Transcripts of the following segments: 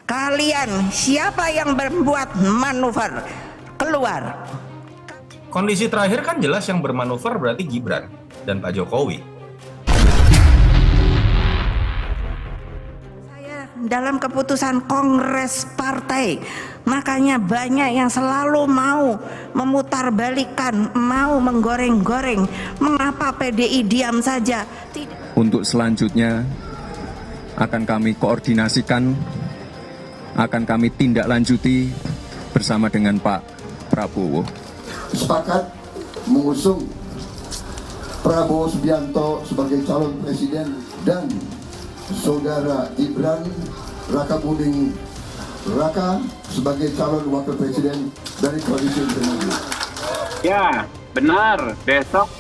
Kalian siapa yang membuat manuver keluar? Kondisi terakhir kan jelas yang bermanuver berarti Gibran dan Pak Jokowi. Saya dalam keputusan kongres partai, makanya banyak yang selalu mau memutarbalikkan, mau menggoreng-goreng. Mengapa PDI diam saja? Untuk selanjutnya akan kami koordinasikan, akan kami tindak lanjuti bersama dengan Pak Prabowo. Sepakat mengusung Prabowo Subianto sebagai calon presiden dan saudara Gibran Rakabuming Raka sebagai calon wakil presiden dari koalisi Indonesia. Ya, benar. Besok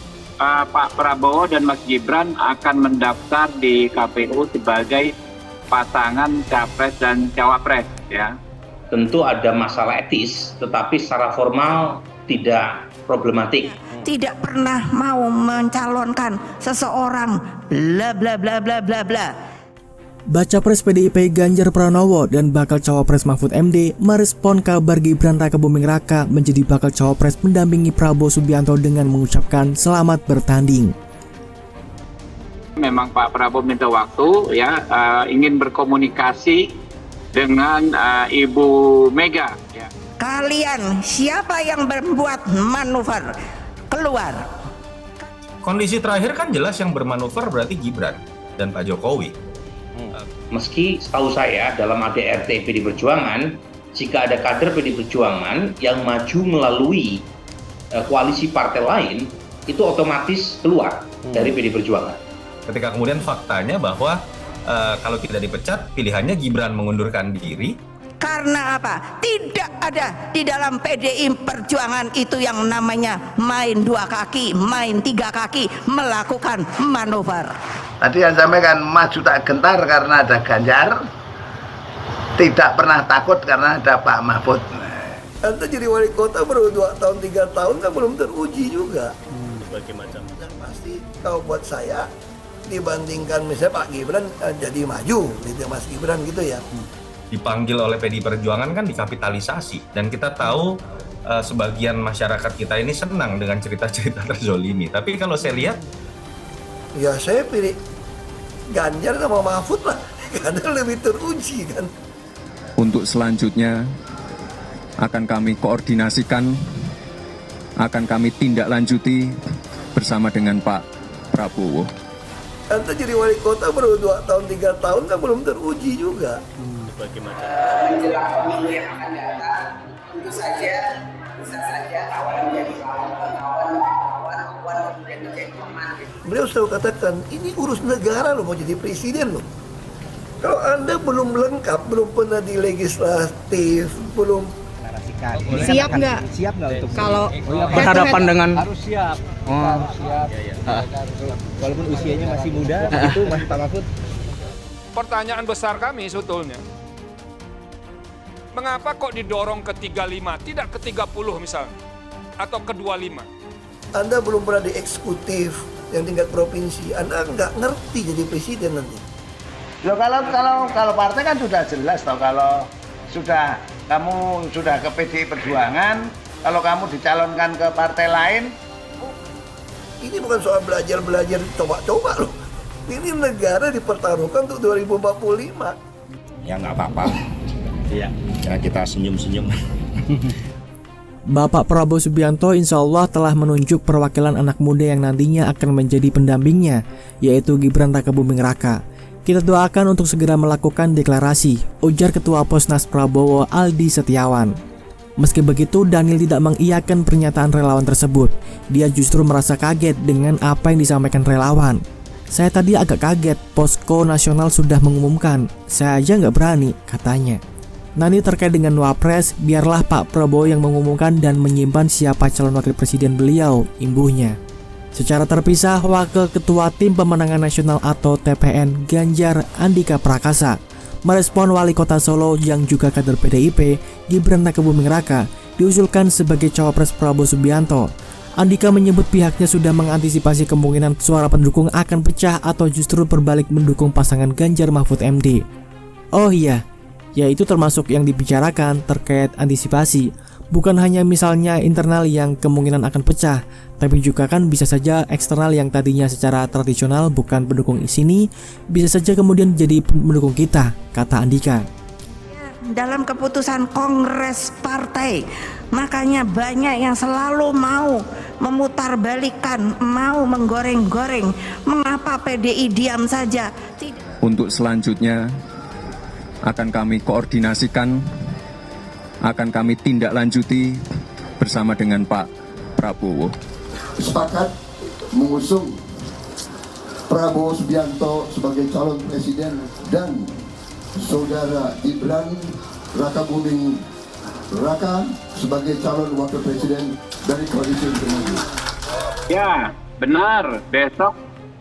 Pak Prabowo dan Mas Gibran akan mendaftar di KPU sebagai pasangan capres dan cawapres, ya. Tentu ada masalah etis, tetapi secara formal tidak problematik. Tidak pernah mau mencalonkan seseorang bla bla bla bla bla bla. Baca Pres PDIP Ganjar Pranowo dan bakal cawapres Mahfud MD merespon kabar Gibran Rakabuming Raka menjadi bakal cawapres mendampingi Prabowo Subianto dengan mengucapkan selamat bertanding. Memang Pak Prabowo minta waktu, ya, ingin berkomunikasi dengan Ibu Mega. Ya. Kalian siapa yang membuat manuver keluar? Kondisi terakhir kan jelas yang bermanuver berarti Gibran dan Pak Jokowi. Meski setahu saya dalam ADRT PD Perjuangan, jika ada kader PD Perjuangan yang maju melalui koalisi partai lain, itu otomatis keluar dari PD Perjuangan. Ketika kemudian faktanya bahwa kalau tidak dipecat, pilihannya Gibran mengundurkan diri. Karena apa? Tidak ada di dalam PDI Perjuangan itu yang namanya main dua kaki, main tiga kaki, melakukan manuver. Tadi yang sampaikan maju tak gentar karena ada Ganjar, tidak pernah takut karena ada Pak Mahfud. Anda jadi wali kota baru 2 tahun 3 tahun kan belum teruji juga. Berbagai macam. Dan pasti kalau buat saya dibandingkan misalnya Pak Gibran jadi maju gitu Mas Gibran gitu ya. Dipanggil oleh PDI Perjuangan kan dikapitalisasi, dan kita tahu sebagian masyarakat kita ini senang dengan cerita-cerita terzolimi. Tapi kalau saya lihat, ya saya pilih Ganjar sama Mahfud lah, karena lebih teruji kan. Untuk selanjutnya akan kami koordinasikan, akan kami tindak lanjuti bersama dengan Pak Prabowo. Anda jadi wali kota baru 2 tahun 3 tahun kan belum teruji juga. Berbagai macam. Menjelang pemilu yang akan datang, tentu saja bisa saja kawan menjadi kawan kemudian menjadi teman. Beliau selalu katakan ini urus negara loh, mau jadi presiden loh. Kalau Anda belum lengkap, belum pernah di legislatif, belum siap nggak? Siap nggak untuk kalau berhadapan dengan harus siap. Harus siap. Walaupun usianya masih muda, itu Mas Pak Mahfud. Pertanyaan besar kami sebetulnya, mengapa kok didorong ke 35, tidak ke 30 misalnya, atau ke 25? Anda belum pernah di eksekutif yang tingkat provinsi, Anda nggak ngerti jadi presiden nanti. Loh, kalau partai kan sudah jelas toh, kalau kamu sudah ke PDI Perjuangan, kalau kamu dicalonkan ke partai lain, ini bukan soal belajar coba-coba loh. Ini negara dipertaruhkan untuk 2045. Ya nggak apa-apa. Iya. Ya kita senyum-senyum. Bapak Prabowo Subianto insya Allah telah menunjuk perwakilan anak muda yang nantinya akan menjadi pendampingnya, yaitu Gibran Rakabuming Raka. Kita doakan untuk segera melakukan deklarasi, ujar Ketua Posnas Prabowo Aldi Setiawan. Meski begitu, Daniel tidak mengiyakan pernyataan relawan tersebut. Dia justru merasa kaget dengan apa yang disampaikan relawan. Saya tadi agak kaget, Posko Nasional sudah mengumumkan. Saya aja nggak berani, katanya. Nanti terkait dengan Wapres, biarlah Pak Prabowo yang mengumumkan dan menyimpan siapa calon wakil presiden beliau, imbuhnya. Secara terpisah, Wakil Ketua Tim Pemenangan Nasional atau TPN Ganjar Andika Prakasa merespon Wali Kota Solo yang juga kader PDIP Gibran Rakabuming Raka diusulkan sebagai cawapres Prabowo Subianto. Andika menyebut pihaknya sudah mengantisipasi kemungkinan suara pendukung akan pecah atau justru berbalik mendukung pasangan Ganjar Mahfud MD. Oh iya, yaitu termasuk yang dibicarakan terkait antisipasi. Bukan hanya misalnya internal yang kemungkinan akan pecah, tapi juga kan bisa saja eksternal yang tadinya secara tradisional bukan pendukung sini, bisa saja kemudian jadi pendukung kita, kata Andika. Dalam keputusan kongres partai, makanya banyak yang selalu mau memutarbalikkan, mau menggoreng-goreng. Mengapa PDI diam saja? Untuk selanjutnya akan kami koordinasikan, akan kami tindak lanjuti bersama dengan Pak Prabowo. Sepakat mengusung Prabowo Subianto sebagai calon presiden dan Saudara Gibran Rakabuming Raka sebagai calon wakil presiden dari koalisi Indonesia. Ya, benar. Besok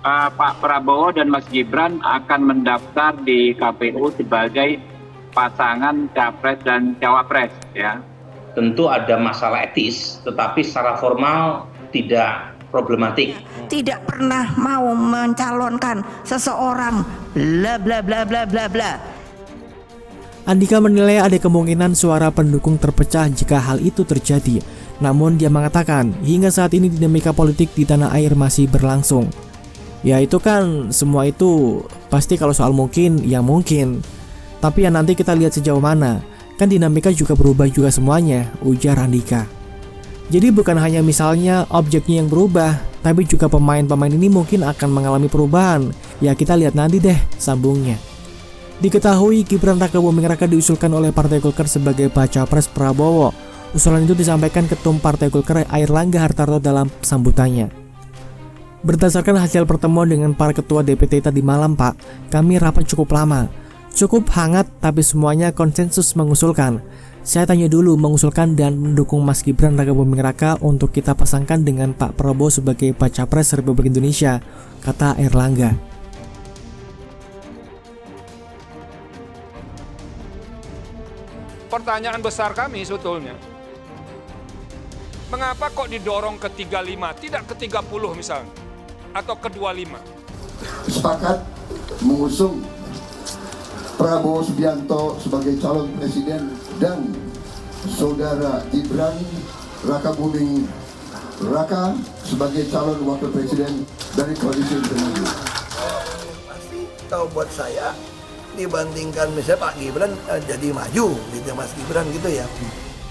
Pak Prabowo dan Mas Gibran akan mendaftar di KPU sebagai pasangan capres dan cawapres, ya. Tentu ada masalah etis, tetapi secara formal tidak problematik. Tidak pernah mau mencalonkan seseorang, bla bla bla bla bla bla. Andika menilai ada kemungkinan suara pendukung terpecah jika hal itu terjadi. Namun dia mengatakan hingga saat ini dinamika politik di tanah air masih berlangsung. Ya itu kan semua itu pasti kalau soal mungkin ya mungkin. Tapi ya nanti kita lihat sejauh mana. Kan dinamika juga berubah juga semuanya, ujar Andika. Jadi bukan hanya misalnya objeknya yang berubah, tapi juga pemain-pemain ini mungkin akan mengalami perubahan. Ya kita lihat nanti deh sambungnya. Diketahui Gibran Rakabuming Raka diusulkan oleh Partai Golkar sebagai baca pres Prabowo. Usulan itu disampaikan Ketum Partai Golkar Airlangga Hartarto dalam sambutannya. Berdasarkan hasil pertemuan dengan para ketua DPT tadi malam Pak, kami rapat cukup lama. Cukup hangat tapi semuanya konsensus mengusulkan. Saya tanya dulu mengusulkan dan mendukung Mas Gibran Rakabuming Raka untuk kita pasangkan dengan Pak Prabowo sebagai baca pres Republik Indonesia, kata Airlangga. Pertanyaan besar kami sebetulnya, mengapa kok didorong ke 35, tidak ke 30 misalnya, atau ke 25? Sepakat mengusung Prabowo Subianto sebagai calon presiden dan Saudara Gibran Rakabuming Raka sebagai calon wakil presiden dari koalisi Indonesia. Pasti kalau buat saya dibandingkan misalnya Pak Gibran jadi maju gitu Mas Gibran gitu ya.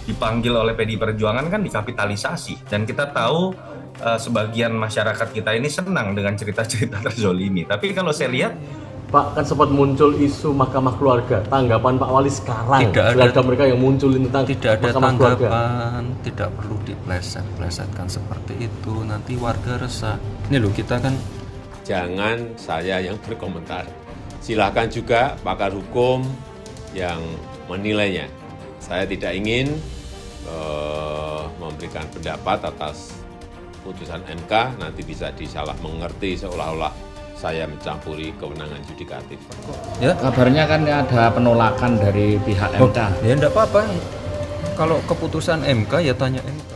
Dipanggil oleh PDI Perjuangan kan dikapitalisasi, dan kita tahu sebagian masyarakat kita ini senang dengan cerita-cerita terzolimi. Tapi kalau saya lihat Pak, kan sempat muncul isu Mahkamah Keluarga. Tanggapan Pak Wali sekarang terhadap mereka yang munculin tentang tidak ada Mahkamah Keluarga. Tidak perlu dipleset-plesetkan seperti itu, nanti warga resah. Ini loh, kita kan jangan saya yang berkomentar. Silakan juga pakar hukum yang menilainya. Saya tidak ingin memberikan pendapat atas putusan MK, nanti bisa disalah mengerti seolah-olah saya mencampuri kewenangan yudikatif. Ya, kabarnya kan ada penolakan dari pihak MK. Ya enggak apa-apa. Kalau keputusan MK ya tanya MK.